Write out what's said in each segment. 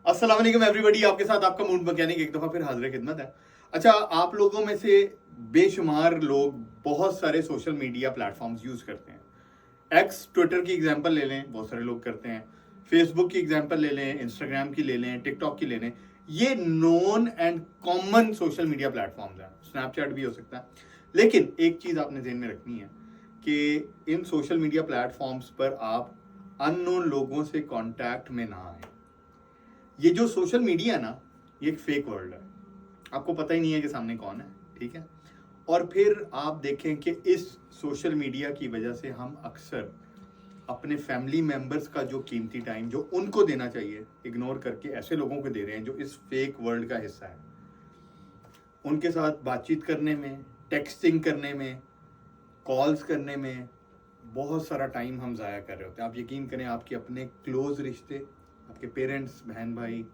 अस्सलाम वालेकुम एवरीबॉडी, आपके साथ आपका मूड मैकेनिक एक दफ़ा फिर हाजिर खिदमत है। अच्छा, आप लोगों में से बेशुमार लोग बहुत सारे सोशल मीडिया प्लेटफॉर्म्स यूज़ करते हैं। एक्स ट्विटर की एग्जांपल ले लें, बहुत सारे लोग करते हैं। फेसबुक की एग्जांपल ले लें, इंस्टाग्राम की ले लें, टिकटॉक की ले लें। ये known and common social media platforms हैं। स्नैपचैट भी हो सकता है। लेकिन एक चीज़ आपने ध्यान में रखनी है कि इन सोशल मीडिया प्लेटफॉर्म्स पर आप अननोन लोगों से कांटेक्ट में ना आए। ये जो सोशल मीडिया है ना, ये एक फेक वर्ल्ड है। आपको पता ही नहीं है कि सामने कौन है, ठीक है। और फिर आप देखें कि इस सोशल मीडिया की वजह से हम अक्सर अपने फैमिली मेंबर्स का जो कीमती टाइम जो उनको देना चाहिए, इग्नोर करके ऐसे लोगों को दे रहे हैं जो इस फेक वर्ल्ड का हिस्सा है। उनके साथ बातचीत करने में, टेक्सटिंग करने में, कॉल्स करने में बहुत सारा टाइम हम ज़ाया कर रहे होते हैं। आप यकीन करें, आपके अपने क्लोज रिश्ते, आपके पेरेंट्स, बहन भाई,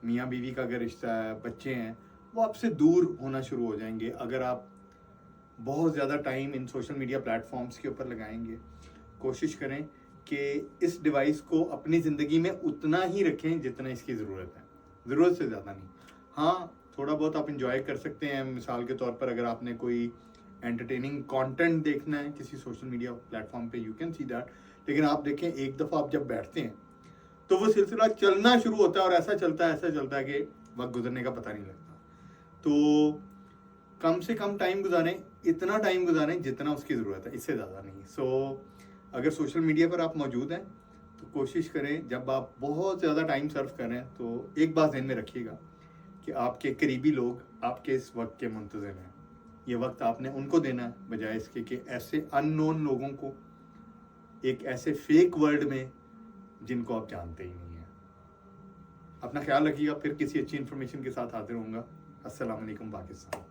मियाँ बीवी का अगर रिश्ता है, बच्चे हैं, वो आपसे दूर होना शुरू हो जाएंगे अगर आप बहुत ज़्यादा time in social media platforms के ऊपर लगाएंगे। कोशिश करें कि इस डिवाइस को अपनी ज़िंदगी में उतना ही रखें जितना इसकी ज़रूरत है, ज़रूरत से ज़्यादा नहीं। हाँ, थोड़ा बहुत आप इंजॉय कर सकते हैं। मिसाल के तौर पर अगर आपने कोई एंटरटेनिंग कंटेंट देखना है किसी सोशल मीडिया प्लेटफॉर्म पे, यू कैन सी दैट। लेकिन आप देखें, एक दफ़ा आप जब बैठते हैं तो वो सिलसिला चलना शुरू होता है और ऐसा चलता है कि वक्त गुजरने का पता नहीं लगता। तो कम से कम टाइम गुजारें, इतना टाइम गुजारें जितना उसकी ज़रूरत है, इससे ज़्यादा नहीं। अगर सोशल मीडिया पर आप मौजूद हैं तो कोशिश करें, जब आप बहुत ज़्यादा टाइम सर्व करें तो एक बात ध्यान में रखिएगा कि आपके करीबी लोग आपके इस वक्त के मुंतज़िर हैं। ये वक्त आपने उनको देना है, बजाय इसके कि ऐसे अननोन लोगों को एक ऐसे फेक वर्ल्ड में जिनको आप जानते ही नहीं हैं। अपना ख्याल रखिएगा। फिर किसी अच्छी इन्फॉर्मेशन के साथ हाजिर होऊंगा। अस्सलाम वालेकुम पाकिस्तान।